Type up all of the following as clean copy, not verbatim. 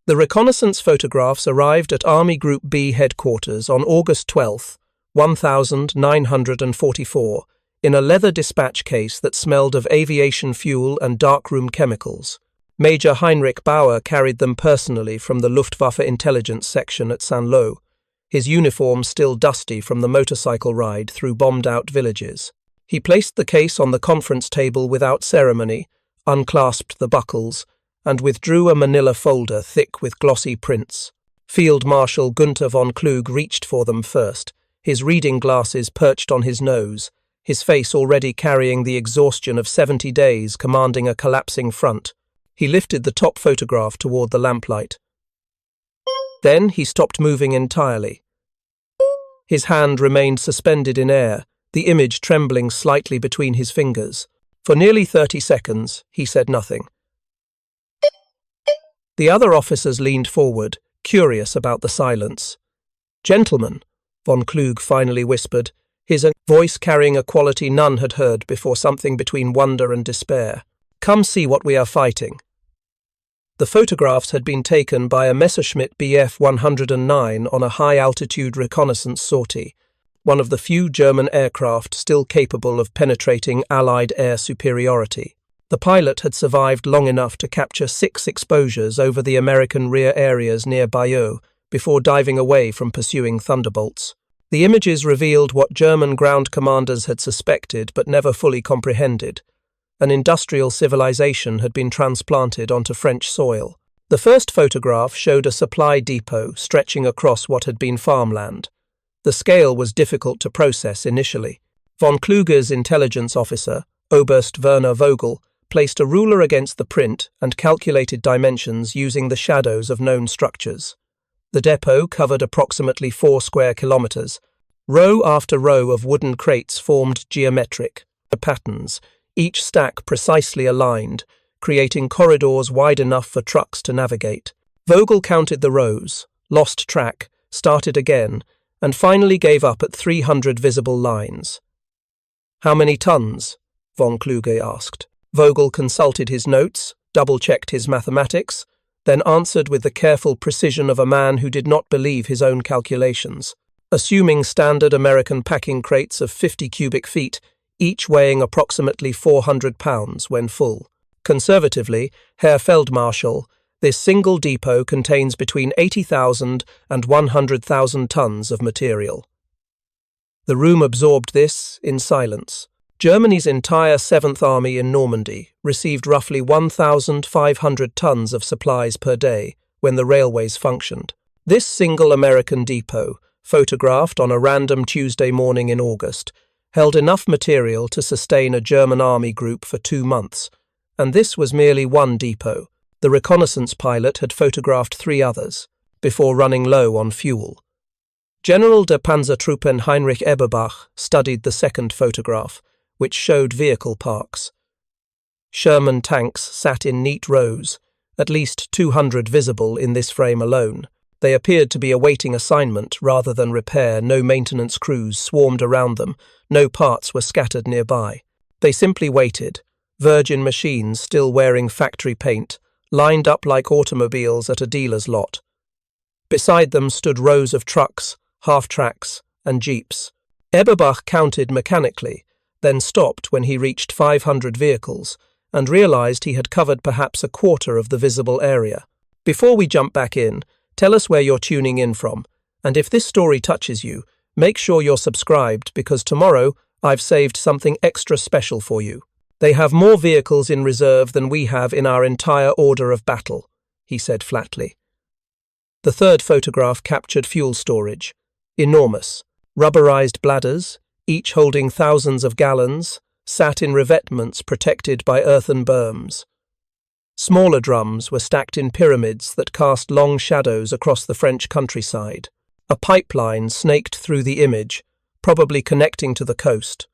The reconnaissance photographs arrived at Army Group B headquarters on August 12, 1944, in a leather dispatch case that smelled of aviation fuel and darkroom chemicals. Major Heinrich Bauer carried them personally from the Luftwaffe intelligence section at Saint-Lô, his uniform still dusty from the motorcycle ride through bombed-out villages. He placed the case on the conference table without ceremony, unclasped the buckles, and withdrew a manila folder thick with glossy prints. Field Marshal von Kluge reached for them first, his reading glasses perched on his nose, his face already carrying the exhaustion of 70 days commanding a collapsing front. He lifted the top photograph toward the lamplight. Then he stopped moving entirely. His hand remained suspended in air, the image trembling slightly between his fingers. For nearly 30 seconds, he said nothing. The other officers leaned forward, curious about the silence. "Gentlemen," von Kluge finally whispered, his voice carrying a quality none had heard before, something between wonder and despair. "Come see what we are fighting." The photographs had been taken by a Messerschmitt Bf 109 on a high-altitude reconnaissance sortie, one of the few German aircraft still capable of penetrating Allied air superiority. The pilot had survived long enough to capture 6 exposures over the American rear areas near Bayeux before diving away from pursuing Thunderbolts. The images revealed what German ground commanders had suspected but never fully comprehended. An industrial civilization had been transplanted onto French soil. The first photograph showed a supply depot stretching across what had been farmland. The scale was difficult to process initially. Von Kluge's intelligence officer, Oberst Werner Vogel, placed a ruler against the print and calculated dimensions using the shadows of known structures. The depot covered approximately 4 square kilometers. Row after row of wooden crates formed geometric patterns, each stack precisely aligned, creating corridors wide enough for trucks to navigate. Vogel counted the rows, lost track, started again, and finally gave up at 300 visible lines. "How many tons?" von Kluge asked. Vogel consulted his notes, double-checked his mathematics, then answered with the careful precision of a man who did not believe his own calculations. Assuming standard American packing crates of 50 cubic feet, each weighing approximately 400 pounds when full. Conservatively, Herr Feldmarschall, this single depot contains between 80,000 and 100,000 tons of material. The room absorbed this in silence. Germany's entire 7th Army in Normandy received roughly 1,500 tons of supplies per day when the railways functioned. This single American depot, photographed on a random Tuesday morning in August, held enough material to sustain a German army group for 2 months, and this was merely one depot. The reconnaissance pilot had photographed 3 others, before running low on fuel. General der Panzertruppen Heinrich Eberbach studied the second photograph, which showed vehicle parks. Sherman tanks sat in neat rows, at least 200 visible in this frame alone. They appeared to be awaiting assignment rather than repair. No maintenance crews swarmed around them, no parts were scattered nearby. They simply waited, virgin machines still wearing factory paint, lined up like automobiles at a dealer's lot. Beside them stood rows of trucks, half-tracks, and jeeps. Eberbach counted mechanically, then stopped when he reached 500 vehicles, and realized he had covered perhaps a quarter of the visible area. "Before we jump back in, tell us where you're tuning in from, and if this story touches you, make sure you're subscribed because tomorrow I've saved something extra special for you. They have more vehicles in reserve than we have in our entire order of battle," he said flatly. The third photograph captured fuel storage. Enormous, rubberized bladders, each holding thousands of gallons, sat in revetments protected by earthen berms. Smaller drums were stacked in pyramids that cast long shadows across the French countryside. A pipeline snaked through the image, probably connecting to the coast.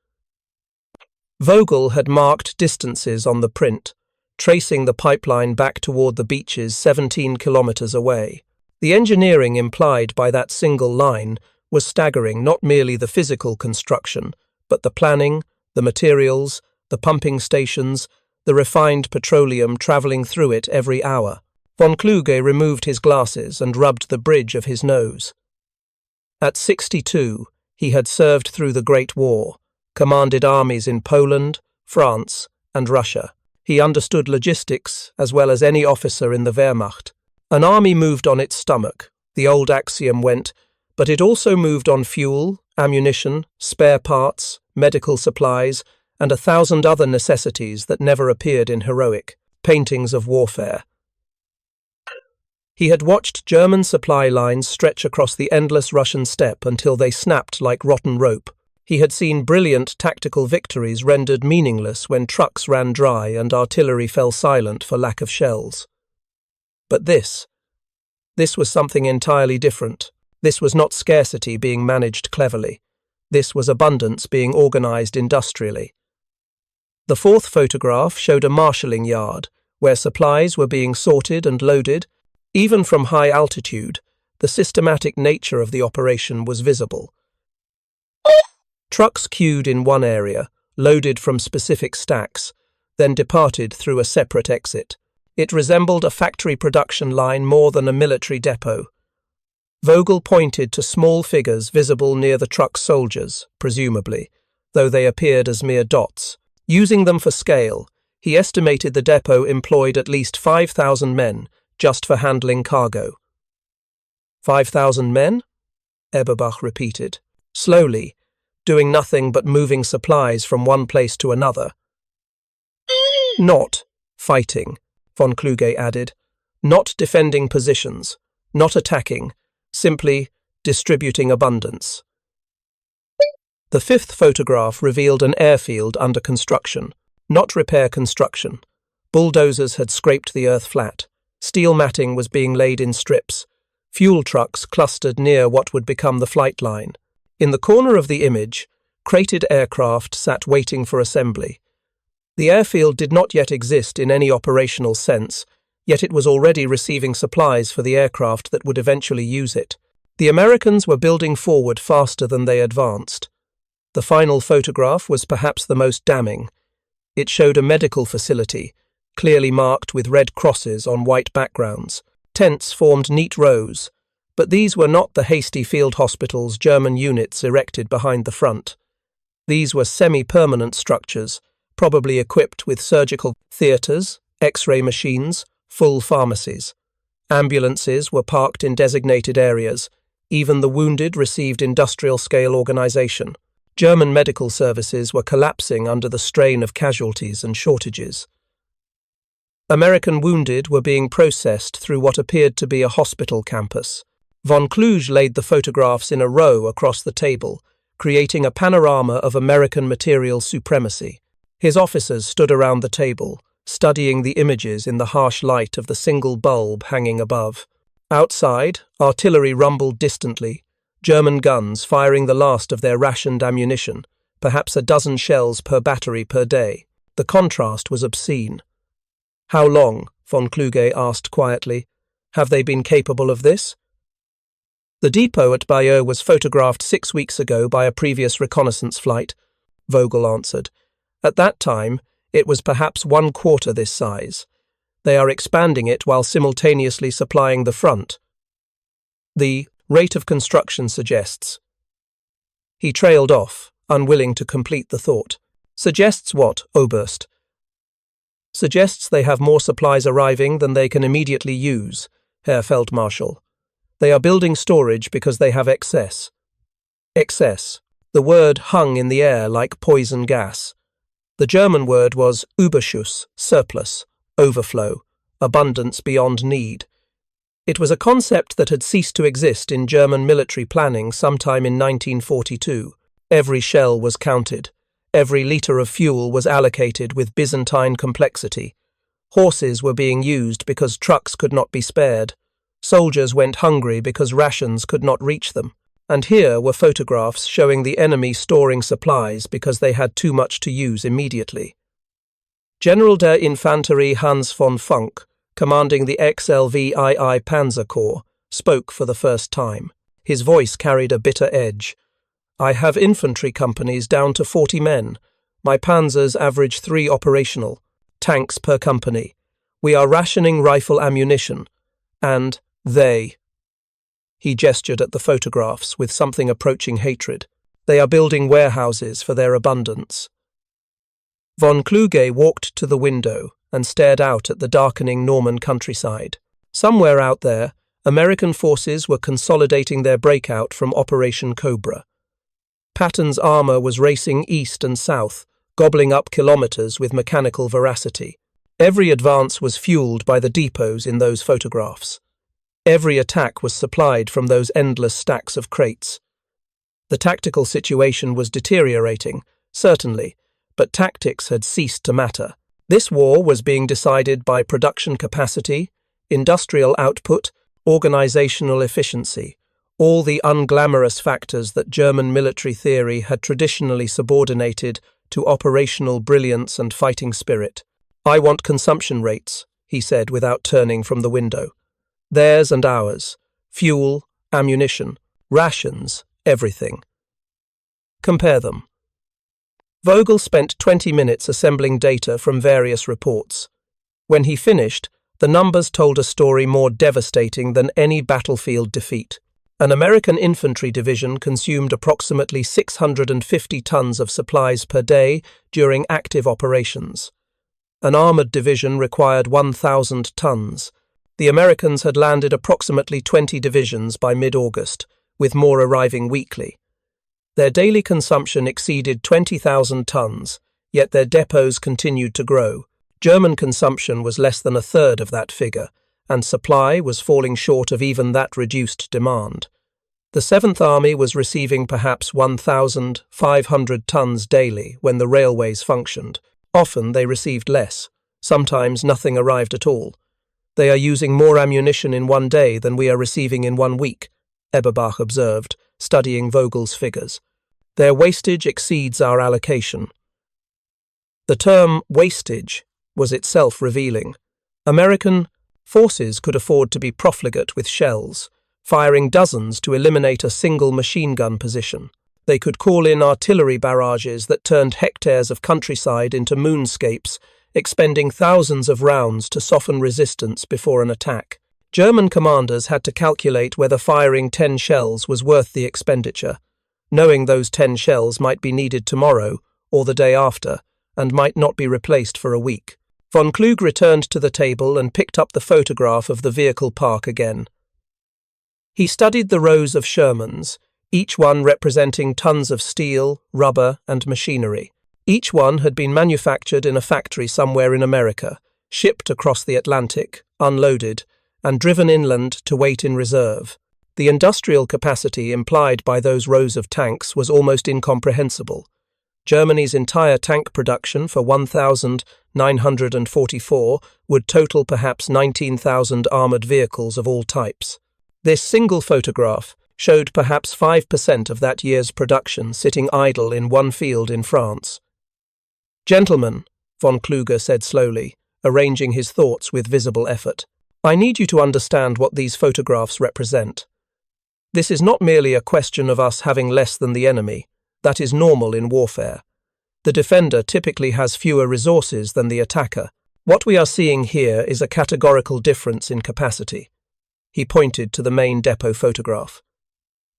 Vogel had marked distances on the print, tracing the pipeline back toward the beaches 17 kilometers away. The engineering implied by that single line was staggering, not merely the physical construction, but the planning, the materials, the pumping stations, the refined petroleum traveling through it every hour. Von Kluge removed his glasses and rubbed the bridge of his nose. At 62, he had served through the Great War, commanded armies in Poland, France, and Russia. He understood logistics as well as any officer in the Wehrmacht. An army moved on its stomach, the old axiom went, but it also moved on fuel, ammunition, spare parts, medical supplies, and 1,000 other necessities that never appeared in heroic paintings of warfare. He had watched German supply lines stretch across the endless Russian steppe until they snapped like rotten rope. He had seen brilliant tactical victories rendered meaningless when trucks ran dry and artillery fell silent for lack of shells. But this was something entirely different. This was not scarcity being managed cleverly. This was abundance being organized industrially. The fourth photograph showed a marshalling yard, where supplies were being sorted and loaded. Even from high altitude, the systematic nature of the operation was visible. Trucks queued in one area, loaded from specific stacks, then departed through a separate exit. It resembled a factory production line more than a military depot. Vogel pointed to small figures visible near the truck's soldiers, presumably, though they appeared as mere dots. Using them for scale, he estimated the depot employed at least 5,000 men, just for handling cargo. 5,000 men? Eberbach repeated, slowly, doing nothing but moving supplies from one place to another. Not fighting, von Kluge added, not defending positions, not attacking, simply distributing abundance. The fifth photograph revealed an airfield under construction, not repair construction. Bulldozers had scraped the earth flat. Steel matting was being laid in strips. Fuel trucks clustered near what would become the flight line. In the corner of the image, crated aircraft sat waiting for assembly. The airfield did not yet exist in any operational sense, yet it was already receiving supplies for the aircraft that would eventually use it. The Americans were building forward faster than they advanced. The final photograph was perhaps the most damning. It showed a medical facility, clearly marked with red crosses on white backgrounds. Tents formed neat rows, but these were not the hasty field hospitals German units erected behind the front. These were semi-permanent structures, probably equipped with surgical theatres, X-ray machines, full pharmacies. Ambulances were parked in designated areas. Even the wounded received industrial-scale organization. German medical services were collapsing under the strain of casualties and shortages. American wounded were being processed through what appeared to be a hospital campus. Von Kluge laid the photographs in a row across the table, creating a panorama of American material supremacy. His officers stood around the table, studying the images in the harsh light of the single bulb hanging above. Outside, artillery rumbled distantly, German guns firing the last of their rationed ammunition, perhaps a dozen shells per battery per day. The contrast was obscene. How long, von Kluge asked quietly, have they been capable of this? The depot at Bayeux was photographed 6 weeks ago by a previous reconnaissance flight, Vogel answered. At that time, it was perhaps 1/4 this size. They are expanding it while simultaneously supplying the front. The rate of construction suggests. He trailed off, unwilling to complete the thought. Suggests what, Oberst? Suggests they have more supplies arriving than they can immediately use, Herr Feldmarschall. They are building storage because they have excess. Excess. The word hung in the air like poison gas. The German word was Überschuss, surplus, overflow, abundance beyond need. It was a concept that had ceased to exist in German military planning sometime in 1942. Every shell was counted. Every litre of fuel was allocated with Byzantine complexity. Horses were being used because trucks could not be spared. Soldiers went hungry because rations could not reach them. And here were photographs showing the enemy storing supplies because they had too much to use immediately. General der Infanterie Hans von Funk, commanding the XLVII Panzer Corps, spoke for the first time. His voice carried a bitter edge. I have infantry companies down to 40 men. My panzers average 3 operational. Tanks per company. We are rationing rifle ammunition. And they. He gestured at the photographs with something approaching hatred. They are building warehouses for their abundance. Von Kluge walked to the window and stared out at the darkening Norman countryside. Somewhere out there, American forces were consolidating their breakout from Operation Cobra. Patton's armor was racing east and south, gobbling up kilometers with mechanical veracity. Every advance was fueled by the depots in those photographs. Every attack was supplied from those endless stacks of crates. The tactical situation was deteriorating, certainly, but tactics had ceased to matter. This war was being decided by production capacity, industrial output, organizational efficiency, all the unglamorous factors that German military theory had traditionally subordinated to operational brilliance and fighting spirit. "I want consumption rates," he said without turning from the window. "Theirs and ours. Fuel, ammunition, rations, everything. Compare them." Vogel spent 20 minutes assembling data from various reports. When he finished, the numbers told a story more devastating than any battlefield defeat. An American infantry division consumed approximately 650 tons of supplies per day during active operations. An armored division required 1,000 tons. The Americans had landed approximately 20 divisions by mid-August, with more arriving weekly. Their daily consumption exceeded 20,000 tons, yet their depots continued to grow. German consumption was less than a third of that figure, and supply was falling short of even that reduced demand. The 7th Army was receiving perhaps 1,500 tons daily when the railways functioned. Often they received less. Sometimes nothing arrived at all. "They are using more ammunition in one day than we are receiving in 1 week," Eberbach observed, studying Vogel's figures. "Their wastage exceeds our allocation." The term wastage was itself revealing. American forces could afford to be profligate with shells, firing dozens to eliminate a single machine gun position. They could call in artillery barrages that turned hectares of countryside into moonscapes, expending thousands of rounds to soften resistance before an attack. German commanders had to calculate whether firing 10 shells was worth the expenditure, knowing those 10 shells might be needed tomorrow or the day after, and might not be replaced for a week. Von Kluge returned to the table and picked up the photograph of the vehicle park again. He studied the rows of Shermans, each one representing tons of steel, rubber, and machinery. Each one had been manufactured in a factory somewhere in America, shipped across the Atlantic, unloaded, and driven inland to wait in reserve. The industrial capacity implied by those rows of tanks was almost incomprehensible. Germany's entire tank production for 1,944 would total perhaps 19,000 armoured vehicles of all types. This single photograph showed perhaps 5% of that year's production sitting idle in one field in France. "Gentlemen," von Kluge said slowly, arranging his thoughts with visible effort, "I need you to understand what these photographs represent. This is not merely a question of us having less than the enemy. That is normal in warfare. The defender typically has fewer resources than the attacker. What we are seeing here is a categorical difference in capacity." He pointed to the main depot photograph.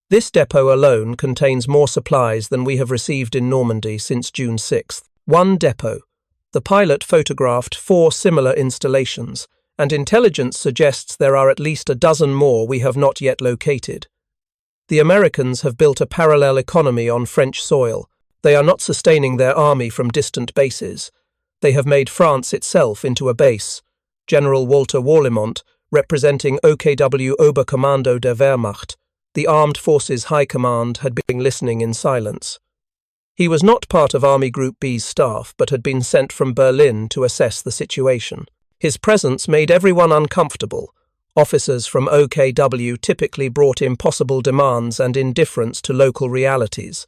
"This depot alone contains more supplies than we have received in Normandy since June 6th. One depot. The pilot photographed 4 similar installations, and intelligence suggests there are at least a dozen more we have not yet located. The Americans have built a parallel economy on French soil. They are not sustaining their army from distant bases. They have made France itself into a base." General Walter Warlimont, representing OKW Oberkommando der Wehrmacht, the Armed Forces High Command, had been listening in silence. He was not part of Army Group B's staff, but had been sent from Berlin to assess the situation. His presence made everyone uncomfortable. Officers from OKW typically brought impossible demands and indifference to local realities.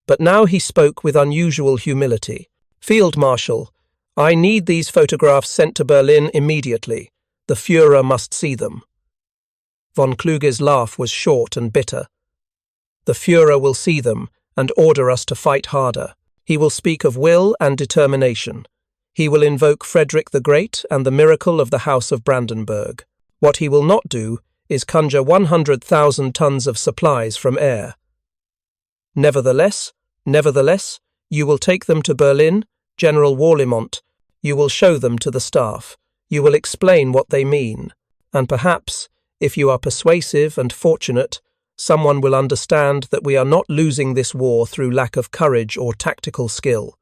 But now he spoke with unusual humility. "Field Marshal, I need these photographs sent to Berlin immediately. The Führer must see them." Von Kluge's laugh was short and bitter. "The Führer will see them and order us to fight harder. He will speak of will and determination. He will invoke Frederick the Great and the miracle of the House of Brandenburg. What he will not do is conjure 100,000 tons of supplies from air. Nevertheless, you will take them to Berlin, General Warlimont. You will show them to the staff. You will explain what they mean. And perhaps, if you are persuasive and fortunate, someone will understand that we are not losing this war through lack of courage or tactical skill.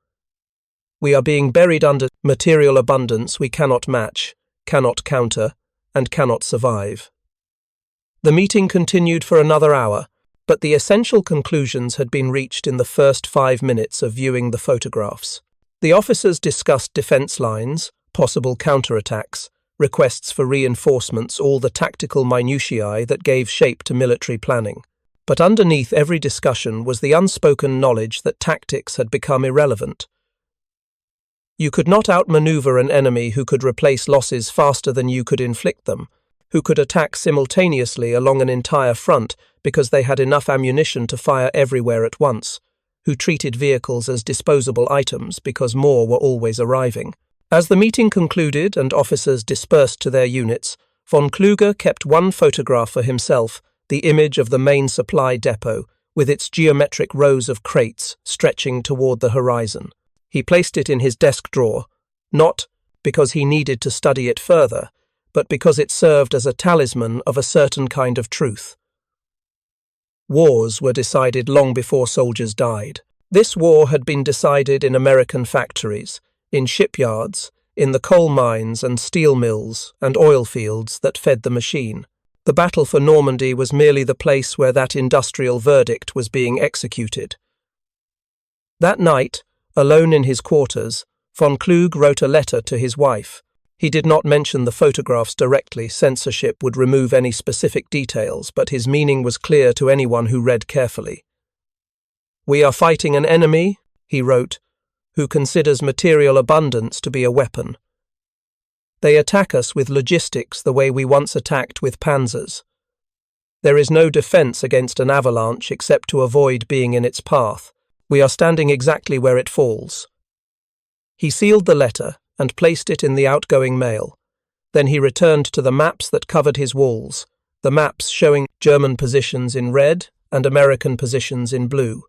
We are being buried under material abundance we cannot match, cannot counter, and cannot survive. The meeting continued for another hour, but the essential conclusions had been reached in the first 5 minutes of viewing the photographs. The officers discussed defense lines, possible counterattacks, requests for reinforcements, all the tactical minutiae that gave shape to military planning. But underneath every discussion was the unspoken knowledge that tactics had become irrelevant. You could not outmaneuver an enemy who could replace losses faster than you could inflict them, who could attack simultaneously along an entire front because they had enough ammunition to fire everywhere at once, who treated vehicles as disposable items because more were always arriving. As the meeting concluded and officers dispersed to their units, von Kluge kept one photograph for himself, the image of the main supply depot, with its geometric rows of crates stretching toward the horizon. He placed it in his desk drawer, not because he needed to study it further, but because it served as a talisman of a certain kind of truth. Wars were decided long before soldiers died. This war had been decided in American factories, in shipyards, in the coal mines and steel mills and oil fields that fed the machine. The battle for Normandy was merely the place where that industrial verdict was being executed. That night, alone in his quarters, von Kluge wrote a letter to his wife. He did not mention the photographs directly, censorship would remove any specific details, but his meaning was clear to anyone who read carefully. "We are fighting an enemy," he wrote, "who considers material abundance to be a weapon. They attack us with logistics the way we once attacked with panzers. There is no defense against an avalanche except to avoid being in its path. We are standing exactly where it falls." He sealed the letter and placed it in the outgoing mail. Then he returned to the maps that covered his walls, the maps showing German positions in red and American positions in blue.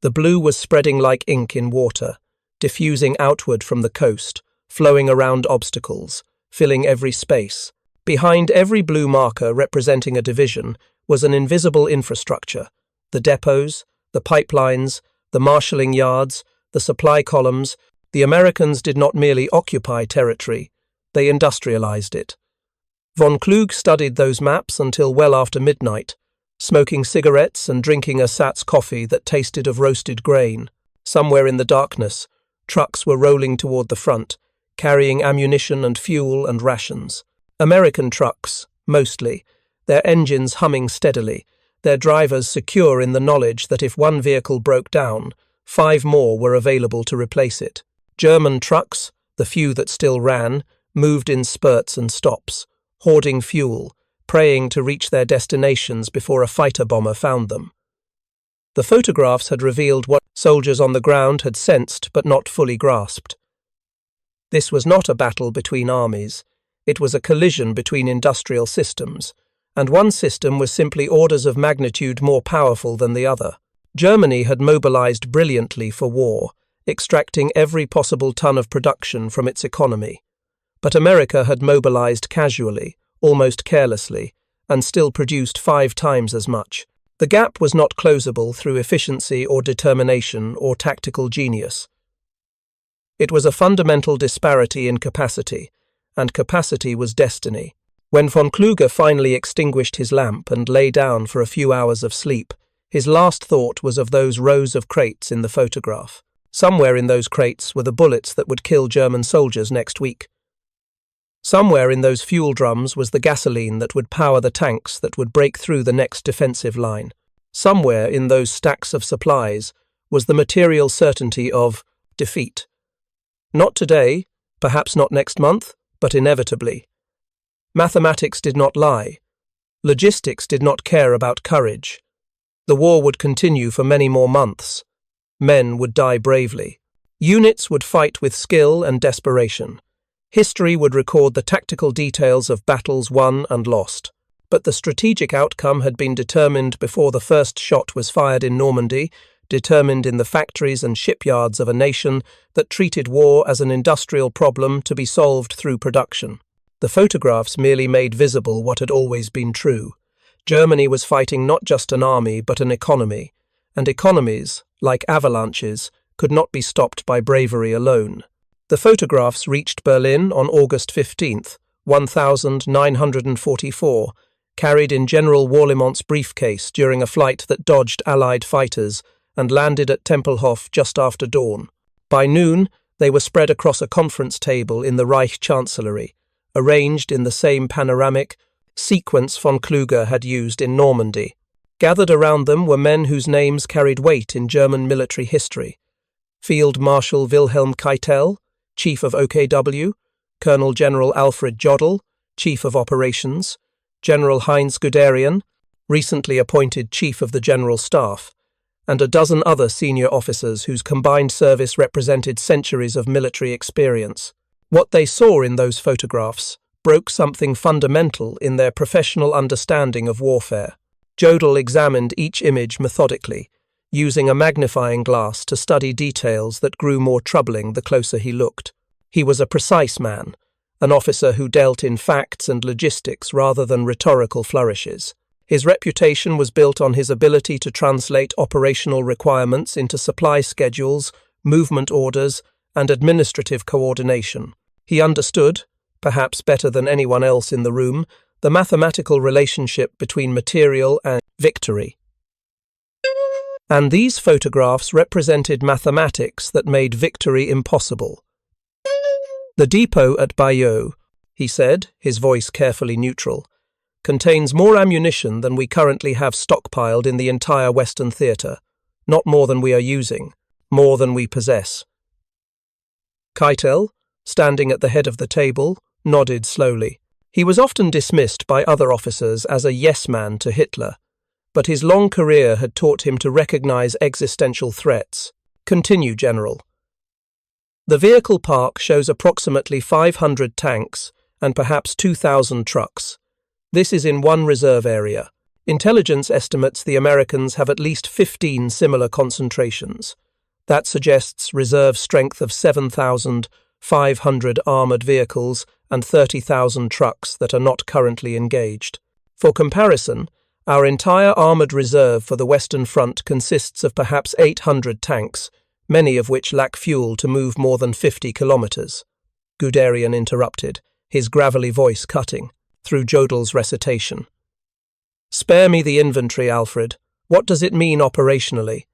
The blue was spreading like ink in water, diffusing outward from the coast, flowing around obstacles, filling every space. Behind every blue marker representing a division was an invisible infrastructure: the depots, the pipelines, the marshalling yards, the supply columns. The Americans did not merely occupy territory, they industrialized it. Von Kluge studied those maps until well after midnight, smoking cigarettes and drinking ersatz coffee that tasted of roasted grain. Somewhere in the darkness, trucks were rolling toward the front, carrying ammunition and fuel and rations. American trucks, mostly, their engines humming steadily, their drivers secure in the knowledge that if one vehicle broke down, 5 more were available to replace it. German trucks, the few that still ran, moved in spurts and stops, hoarding fuel, praying to reach their destinations before a fighter bomber found them. The photographs had revealed what soldiers on the ground had sensed but not fully grasped. This was not a battle between armies. It was a collision between industrial systems, and one system was simply orders of magnitude more powerful than the other. Germany had mobilized brilliantly for war, extracting every possible ton of production from its economy. But America had mobilized casually, almost carelessly, and still produced 5 times as much. The gap was not closable through efficiency or determination or tactical genius. It was a fundamental disparity in capacity, and capacity was destiny. When von Kluge finally extinguished his lamp and lay down for a few hours of sleep, his last thought was of those rows of crates in the photograph. Somewhere in those crates were the bullets that would kill German soldiers next week. Somewhere in those fuel drums was the gasoline that would power the tanks that would break through the next defensive line. Somewhere in those stacks of supplies was the material certainty of defeat. Not today, perhaps not next month, but inevitably. Mathematics did not lie. Logistics did not care about courage. The war would continue for many more months. Men would die bravely. Units would fight with skill and desperation. History would record the tactical details of battles won and lost, but the strategic outcome had been determined before the first shot was fired in Normandy, determined in the factories and shipyards of a nation that treated war as an industrial problem to be solved through production. The photographs merely made visible what had always been true. Germany was fighting not just an army but an economy, and economies, like avalanches, could not be stopped by bravery alone. The photographs reached Berlin on August 15, 1944, carried in General Warlimont's briefcase during a flight that dodged Allied fighters and landed at Tempelhof just after dawn. By noon, they were spread across a conference table in the Reich Chancellery, arranged in the same panoramic sequence von Kluge had used in Normandy. Gathered around them were men whose names carried weight in German military history. Field Marshal Wilhelm Keitel, Chief of OKW, Colonel General Alfred Jodl, Chief of Operations, General Heinz Guderian, recently appointed Chief of the General Staff, and a dozen other senior officers whose combined service represented centuries of military experience. What they saw in those photographs broke something fundamental in their professional understanding of warfare. Jodl examined each image methodically, using a magnifying glass to study details that grew more troubling the closer he looked. He was a precise man, an officer who dealt in facts and logistics rather than rhetorical flourishes. His reputation was built on his ability to translate operational requirements into supply schedules, movement orders, and administrative coordination. He understood, perhaps better than anyone else in the room, the mathematical relationship between material and victory. And these photographs represented mathematics that made victory impossible. "The depot at Bayeux," he said, his voice carefully neutral, "contains more ammunition than we currently have stockpiled in the entire Western Theatre. Not more than we are using, more than we possess." Keitel, standing at the head of the table, nodded slowly. He was often dismissed by other officers as a yes-man to Hitler, but his long career had taught him to recognize existential threats. "Continue, General." "The vehicle park shows approximately 500 tanks and perhaps 2,000 trucks. This is in one reserve area. Intelligence estimates the Americans have at least 15 similar concentrations. That suggests reserve strength of 7,500 armored vehicles and 30,000 trucks that are not currently engaged. For comparison, our entire armored reserve for the Western Front consists of perhaps 800 tanks, many of which lack fuel to move more than 50 kilometers. Guderian interrupted, his gravelly voice cutting through Jodl's recitation. "Spare me the inventory, Alfred. What does it mean operationally?"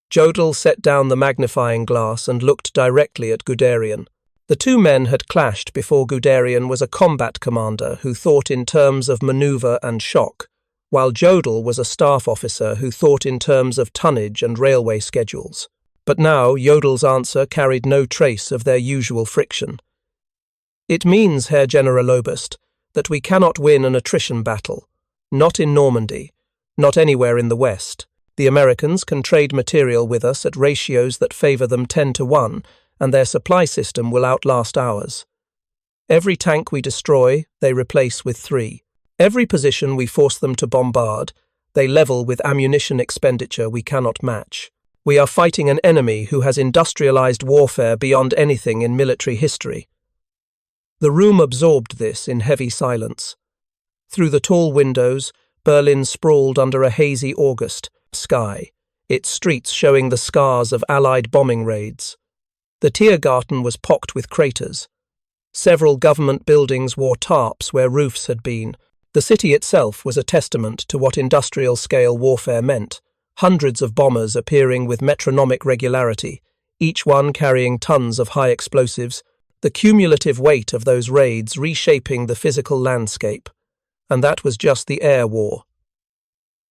Jodl set down the magnifying glass and looked directly at Guderian. The two men had clashed before Guderian was a combat commander who thought in terms of maneuver and shock, while Jodl was a staff officer who thought in terms of tonnage and railway schedules. But now Jodl's answer carried no trace of their usual friction. "It means, Herr Generaloberst, that we cannot win an attrition battle. Not in Normandy, not anywhere in the West. The Americans can trade material with us at ratios that favor them 10-1, and their supply system will outlast ours. Every tank we destroy, they replace with 3. Every position we force them to bombard, they level with ammunition expenditure we cannot match. We are fighting an enemy who has industrialized warfare beyond anything in military history." The room absorbed this in heavy silence. Through the tall windows, Berlin sprawled under a hazy August sky, its streets showing the scars of Allied bombing raids. The Tiergarten was pocked with craters. Several government buildings wore tarps where roofs had been. The city itself was a testament to what industrial-scale warfare meant, hundreds of bombers appearing with metronomic regularity, each one carrying tons of high explosives, the cumulative weight of those raids reshaping the physical landscape. And that was just the air war.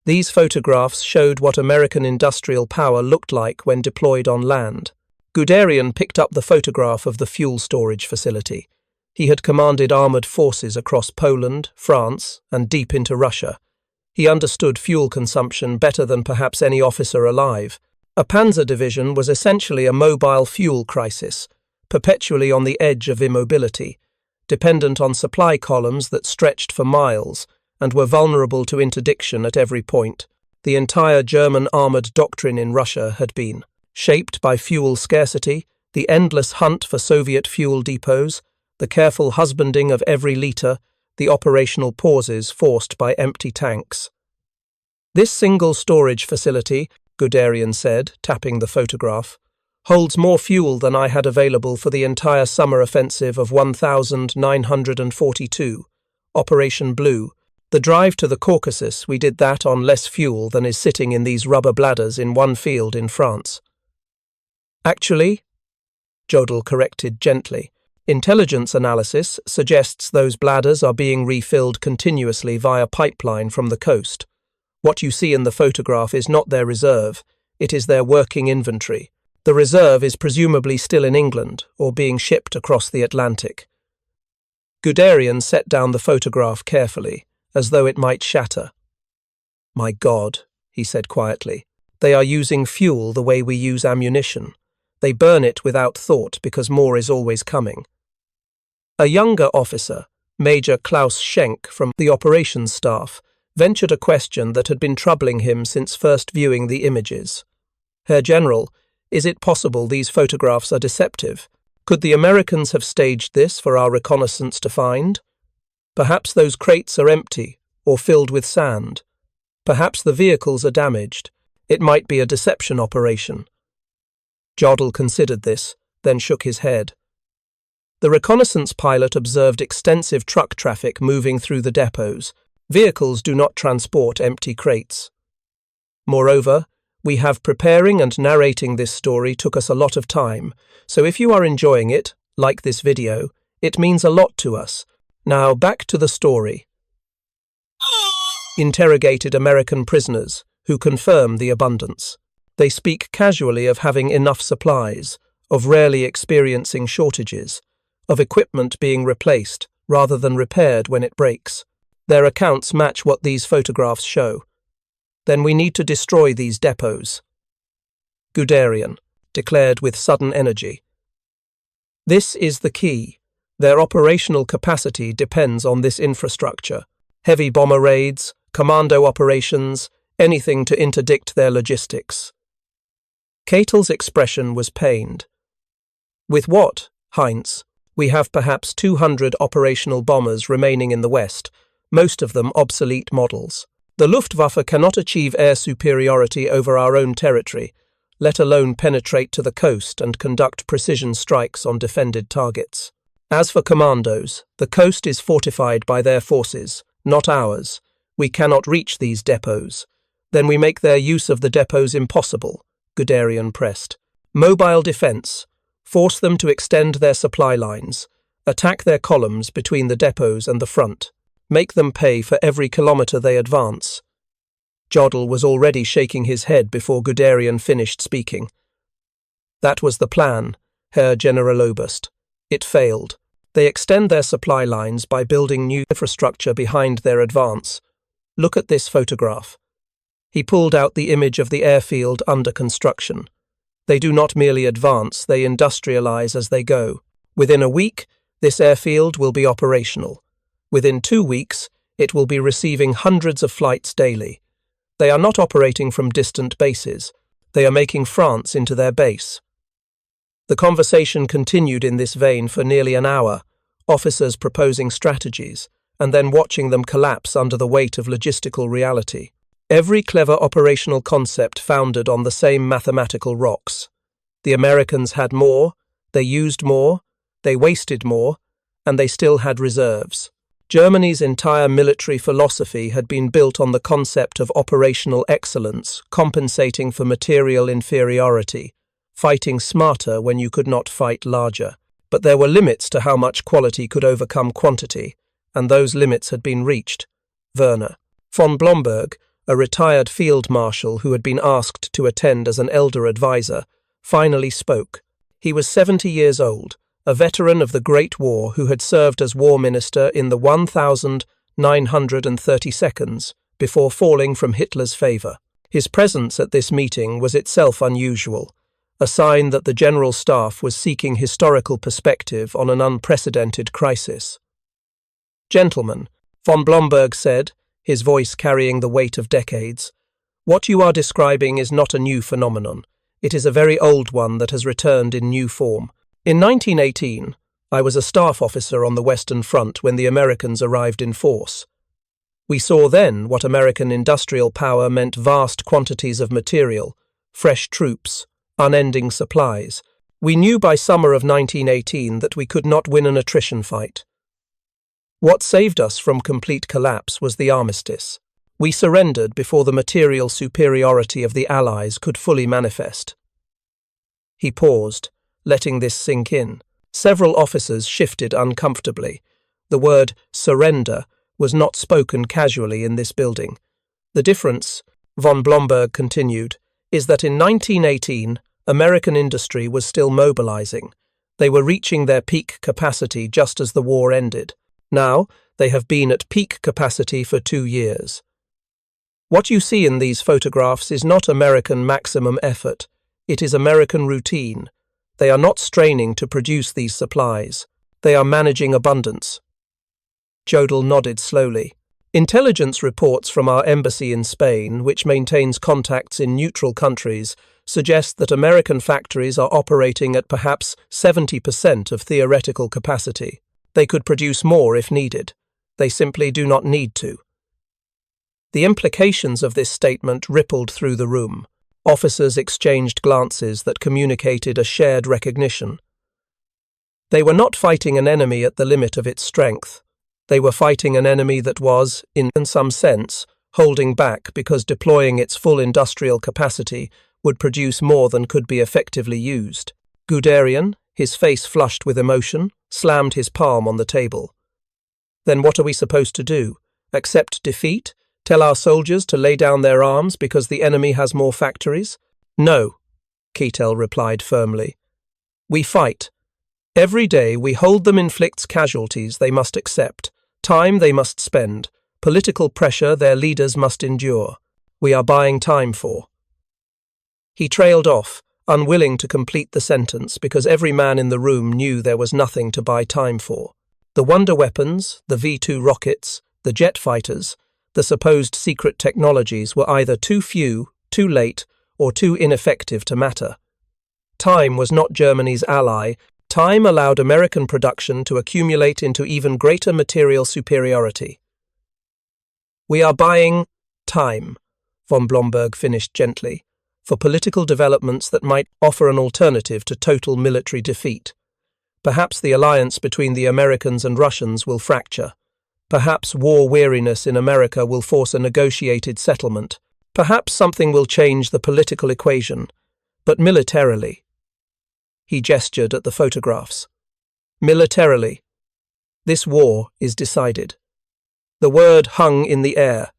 These photographs showed what American industrial power looked like when deployed on land. Guderian picked up the photograph of the fuel storage facility. He had commanded armoured forces across Poland, France, and deep into Russia. He understood fuel consumption better than perhaps any officer alive. A panzer division was essentially a mobile fuel crisis, perpetually on the edge of immobility, dependent on supply columns that stretched for miles and were vulnerable to interdiction at every point. The entire German armoured doctrine in Russia had been shaped by fuel scarcity, the endless hunt for Soviet fuel depots, the careful husbanding of every litre, the operational pauses forced by empty tanks. This single storage facility, Guderian said, tapping the photograph, holds more fuel than I had available for the entire summer offensive of 1942, Operation Blue. The drive to the Caucasus, we did that on less fuel than is sitting in these rubber bladders in one field in France. Actually, Jodl corrected gently, intelligence analysis suggests those bladders are being refilled continuously via pipeline from the coast. What you see in the photograph is not their reserve, it is their working inventory. The reserve is presumably still in England or being shipped across the Atlantic. Guderian set down the photograph carefully, as though it might shatter. My God, he said quietly, they are using fuel the way we use ammunition. They burn it without thought because more is always coming. A younger officer, Major Klaus Schenk from the operations staff, ventured a question that had been troubling him since first viewing the images. Herr General, is it possible these photographs are deceptive? Could the Americans have staged this for our reconnaissance to find? Perhaps those crates are empty or filled with sand. Perhaps the vehicles are damaged. It might be a deception operation. Jodl considered this, then shook his head. The reconnaissance pilot observed extensive truck traffic moving through the depots. Vehicles do not transport empty crates. Moreover, we have preparing and narrating this story took us a lot of time, so if you are enjoying it, like this video, it means a lot to us. Now back to the story. Interrogated American prisoners, who confirm the abundance. They speak casually of having enough supplies, of rarely experiencing shortages, of equipment being replaced rather than repaired when it breaks. Their accounts match what these photographs show. Then we need to destroy these depots. Guderian declared with sudden energy. This is the key. Their operational capacity depends on this infrastructure. Heavy bomber raids, commando operations, anything to interdict their logistics. Keitel's expression was pained. With what, Heinz? We have perhaps 200 operational bombers remaining in the West, most of them obsolete models. The Luftwaffe cannot achieve air superiority over our own territory, let alone penetrate to the coast and conduct precision strikes on defended targets. As for commandos, the coast is fortified by their forces, not ours. We cannot reach these depots. Then we make their use of the depots impossible, Guderian pressed. Mobile defense. Force them to extend their supply lines. Attack their columns between the depots and the front. Make them pay for every kilometre they advance. Jodl was already shaking his head before Guderian finished speaking. That was the plan, Herr Generaloberst. It failed. They extend their supply lines by building new infrastructure behind their advance. Look at this photograph. He pulled out the image of the airfield under construction. They do not merely advance, they industrialize as they go. Within a week, this airfield will be operational. Within 2 weeks, it will be receiving hundreds of flights daily. They are not operating from distant bases. They are making France into their base. The conversation continued in this vein for nearly an hour, officers proposing strategies, and then watching them collapse under the weight of logistical reality. Every clever operational concept founded on the same mathematical rocks. The Americans had more, they used more, they wasted more, and they still had reserves. Germany's entire military philosophy had been built on the concept of operational excellence, compensating for material inferiority, fighting smarter when you could not fight larger. But there were limits to how much quality could overcome quantity, and those limits had been reached. Werner von Blomberg, a retired field marshal who had been asked to attend as an elder advisor, finally spoke. He was 70 years old, a veteran of the Great War who had served as war minister in the 1932nd before falling from Hitler's favour. His presence at this meeting was itself unusual. a sign that the General Staff was seeking historical perspective on an unprecedented crisis. "Gentlemen," von Blomberg said, his voice carrying the weight of decades, "what you are describing is not a new phenomenon. It is a very old one that has returned in new form. In 1918, I was a staff officer on the Western Front when the Americans arrived in force. We saw then what American industrial power meant: vast quantities of material, fresh troops, unending supplies. We knew by summer of 1918 that we could not win an attrition fight. What saved us from complete collapse was the armistice. We surrendered before the material superiority of the Allies could fully manifest." He paused, letting this sink in. Several officers shifted uncomfortably. The word surrender was not spoken casually in this building. "The difference," von Blomberg continued, "is that in 1918, American industry was still mobilizing. They were reaching their peak capacity just as the war ended. Now, they have been at peak capacity for 2 years. What you see in these photographs is not American maximum effort. It is American routine. They are not straining to produce these supplies. They are managing abundance." Jodl nodded slowly. "Intelligence reports from our embassy in Spain, which maintains contacts in neutral countries, suggest that American factories are operating at perhaps 70% of theoretical capacity. They could produce more if needed. They simply do not need to." The implications of this statement rippled through the room. Officers exchanged glances that communicated a shared recognition. They were not fighting an enemy at the limit of its strength. They were fighting an enemy that was, in some sense, holding back because deploying its full industrial capacity would produce more than could be effectively used. Guderian, his face flushed with emotion, slammed his palm on the table. "Then what are we supposed to do? Accept defeat? Tell our soldiers to lay down their arms because the enemy has more factories?" "No," Keitel replied firmly. "We fight. Every day we hold them inflicts casualties they must accept, time they must spend, political pressure their leaders must endure. We are buying time for." He trailed off, unwilling to complete the sentence because every man in the room knew there was nothing to buy time for. The wonder weapons, the V-2 rockets, the jet fighters, the supposed secret technologies were either too few, too late, or too ineffective to matter. Time was not Germany's ally. Time allowed American production to accumulate into even greater material superiority. "We are buying time," von Blomberg finished gently, "for political developments that might offer an alternative to total military defeat. Perhaps the alliance between the Americans and Russians will fracture. Perhaps war weariness in America will force a negotiated settlement. Perhaps something will change the political equation. But militarily—" He gestured at the photographs. "Militarily, this war is decided." The word hung in the air.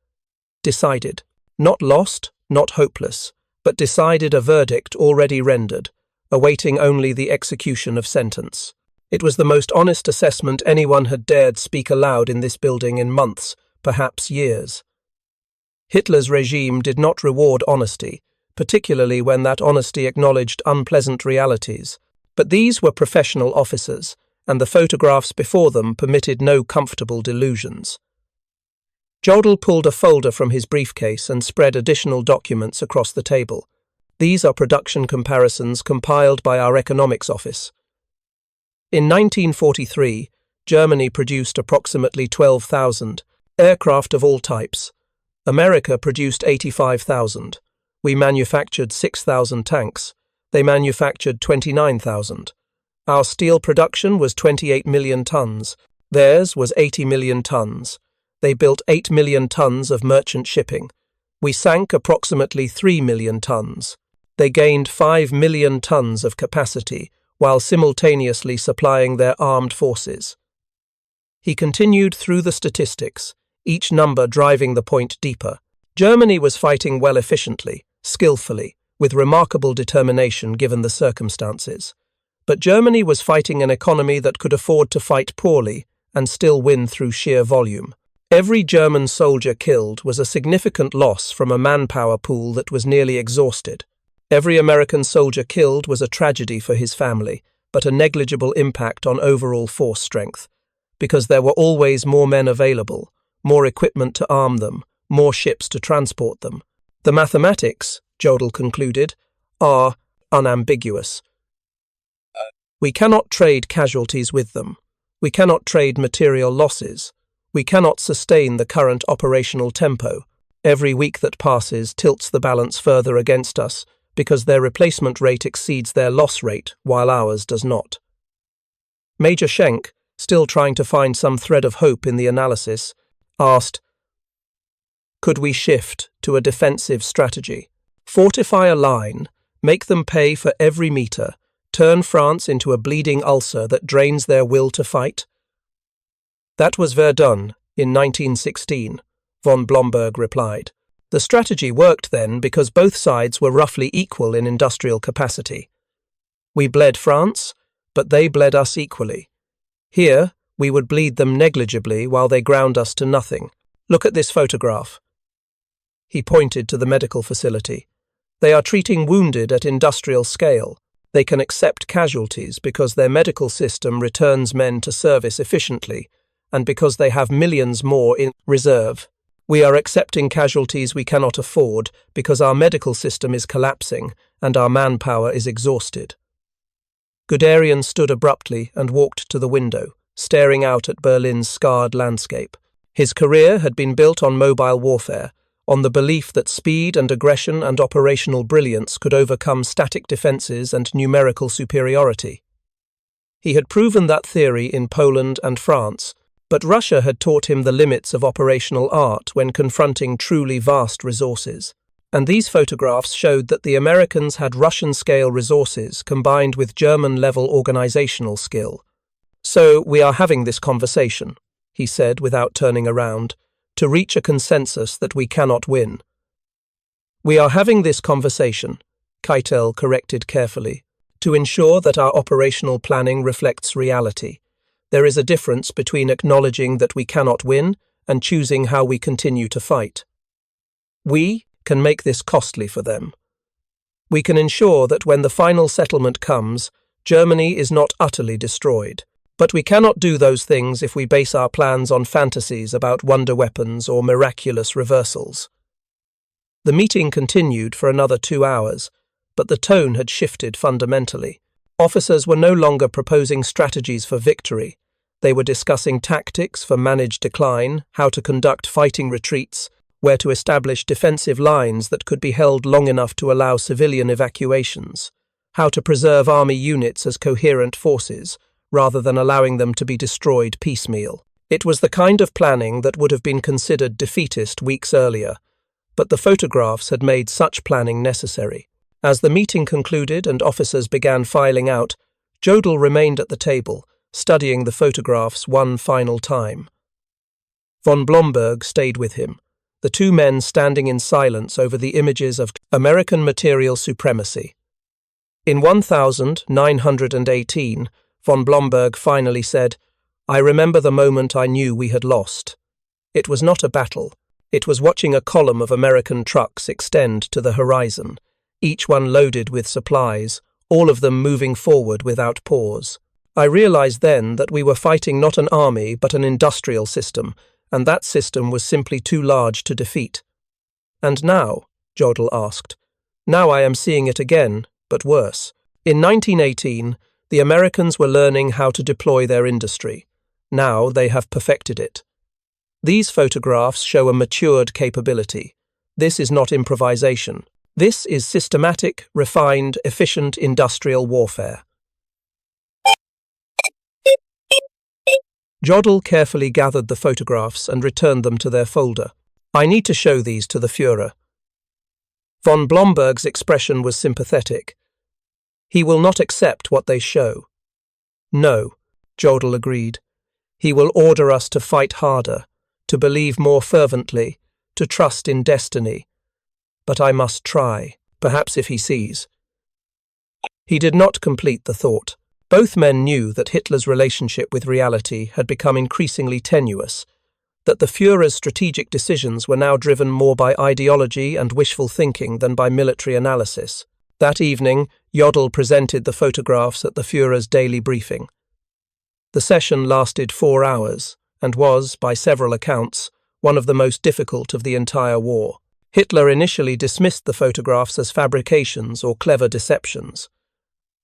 Decided. Not lost, not hopeless, but decided, a verdict already rendered, awaiting only the execution of sentence. It was the most honest assessment anyone had dared speak aloud in this building in months, perhaps years. Hitler's regime did not reward honesty, particularly when that honesty acknowledged unpleasant realities. But these were professional officers, and the photographs before them permitted no comfortable delusions. Jodl pulled a folder from his briefcase and spread additional documents across the table. "These are production comparisons compiled by our economics office. In 1943, Germany produced approximately 12,000 aircraft of all types. America produced 85,000. We manufactured 6,000 tanks. They manufactured 29,000. Our steel production was 28 million tons. Theirs was 80 million tons. They built 8 million tons of merchant shipping. We sank approximately 3 million tons. They gained 5 million tons of capacity while simultaneously supplying their armed forces." He continued through the statistics, each number driving the point deeper. Germany was fighting well, efficiently, skillfully, with remarkable determination given the circumstances. But Germany was fighting an economy that could afford to fight poorly and still win through sheer volume. Every German soldier killed was a significant loss from a manpower pool that was nearly exhausted. Every American soldier killed was a tragedy for his family, but a negligible impact on overall force strength, because there were always more men available, more equipment to arm them, more ships to transport them. The mathematics, Jodl concluded, are unambiguous. We cannot trade casualties with them. We cannot trade material losses. We cannot sustain the current operational tempo. Every week that passes tilts the balance further against us, because their replacement rate exceeds their loss rate, while ours does not. Major Schenk, still trying to find some thread of hope in the analysis, asked, could we shift to a defensive strategy? Fortify a line, make them pay for every metre, turn France into a bleeding ulcer that drains their will to fight? That was Verdun in 1916, von Blomberg replied. The strategy worked then because both sides were roughly equal in industrial capacity. We bled France, but they bled us equally. Here, we would bleed them negligibly while they ground us to nothing. Look at this photograph. He pointed to the medical facility. They are treating wounded at industrial scale. They can accept casualties because their medical system returns men to service efficiently, and because they have millions more in reserve. We are accepting casualties we cannot afford because our medical system is collapsing and our manpower is exhausted. Guderian stood abruptly and walked to the window, staring out at Berlin's scarred landscape. His career had been built on mobile warfare, on the belief that speed and aggression and operational brilliance could overcome static defences and numerical superiority. He had proven that theory in Poland and France, but Russia had taught him the limits of operational art when confronting truly vast resources. And these photographs showed that the Americans had Russian-scale resources combined with German-level organizational skill. So we are having this conversation, he said without turning around, to reach a consensus that we cannot win. We are having this conversation, Keitel corrected carefully, to ensure that our operational planning reflects reality. There is a difference between acknowledging that we cannot win and choosing how we continue to fight. We can make this costly for them. We can ensure that when the final settlement comes, Germany is not utterly destroyed. But we cannot do those things if we base our plans on fantasies about wonder weapons or miraculous reversals. The meeting continued for another 2 hours, but the tone had shifted fundamentally. Officers were no longer proposing strategies for victory. They were discussing tactics for managed decline, how to conduct fighting retreats, where to establish defensive lines that could be held long enough to allow civilian evacuations, how to preserve army units as coherent forces, rather than allowing them to be destroyed piecemeal. It was the kind of planning that would have been considered defeatist weeks earlier, but the photographs had made such planning necessary. As the meeting concluded and officers began filing out, Jodl remained at the table, studying the photographs one final time. Von Blomberg stayed with him, the two men standing in silence over the images of American material supremacy. In 1918, von Blomberg finally said, "I remember the moment I knew we had lost. It was not a battle. It was watching a column of American trucks extend to the horizon, each one loaded with supplies, all of them moving forward without pause. I realized then that we were fighting not an army but an industrial system, and that system was simply too large to defeat." "And now?" Jodl asked. "Now I am seeing it again, but worse. In 1918, the Americans were learning how to deploy their industry. Now they have perfected it. These photographs show a matured capability. This is not improvisation. This is systematic, refined, efficient industrial warfare." Jodl carefully gathered the photographs and returned them to their folder. "I need to show these to the Führer." Von Blomberg's expression was sympathetic. "He will not accept what they show." "No," Jodl agreed. "He will order us to fight harder, to believe more fervently, to trust in destiny. But I must try, perhaps if he sees." He did not complete the thought. Both men knew that Hitler's relationship with reality had become increasingly tenuous, that the Führer's strategic decisions were now driven more by ideology and wishful thinking than by military analysis. That evening, Jodl presented the photographs at the Führer's daily briefing. The session lasted 4 hours and was, by several accounts, one of the most difficult of the entire war. Hitler initially dismissed the photographs as fabrications or clever deceptions.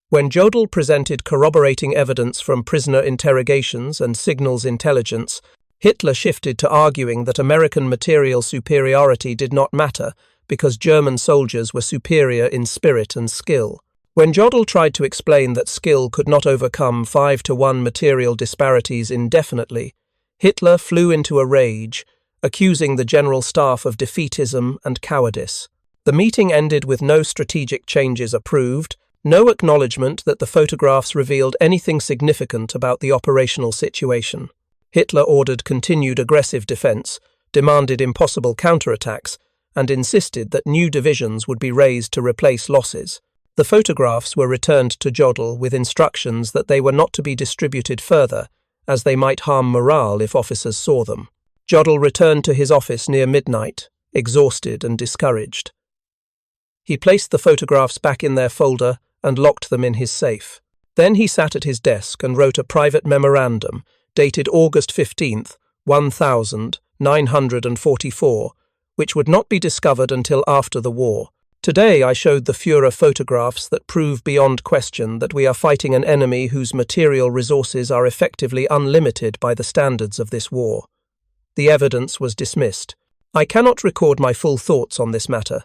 When Jodl presented corroborating evidence from prisoner interrogations and signals intelligence, Hitler shifted to arguing that American material superiority did not matter because German soldiers were superior in spirit and skill. When Jodl tried to explain that skill could not overcome 5-to-1 material disparities indefinitely, Hitler flew into a rage, accusing the General Staff of defeatism and cowardice. The meeting ended with no strategic changes approved, no acknowledgement that the photographs revealed anything significant about the operational situation. Hitler ordered continued aggressive defense, demanded impossible counterattacks, and insisted that new divisions would be raised to replace losses. The photographs were returned to Jodl with instructions that they were not to be distributed further, as they might harm morale if officers saw them. Jodl returned to his office near midnight, exhausted and discouraged. He placed the photographs back in their folder and locked them in his safe. Then he sat at his desk and wrote a private memorandum, dated August 15th, 1944, which would not be discovered until after the war. Today I showed the Führer photographs that prove beyond question that we are fighting an enemy whose material resources are effectively unlimited by the standards of this war. The evidence was dismissed. I cannot record my full thoughts on this matter,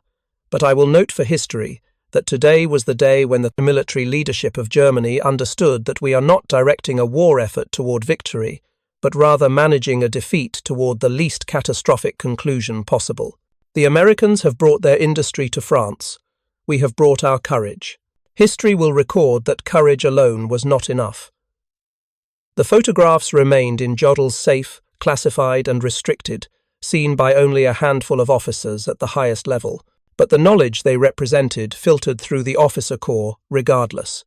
but I will note for history that today was the day when the military leadership of Germany understood that we are not directing a war effort toward victory, but rather managing a defeat toward the least catastrophic conclusion possible. The Americans have brought their industry to France. We have brought our courage. History will record that courage alone was not enough. The photographs remained in Jodl's safe, classified and restricted, seen by only a handful of officers at the highest level, but the knowledge they represented filtered through the officer corps regardless.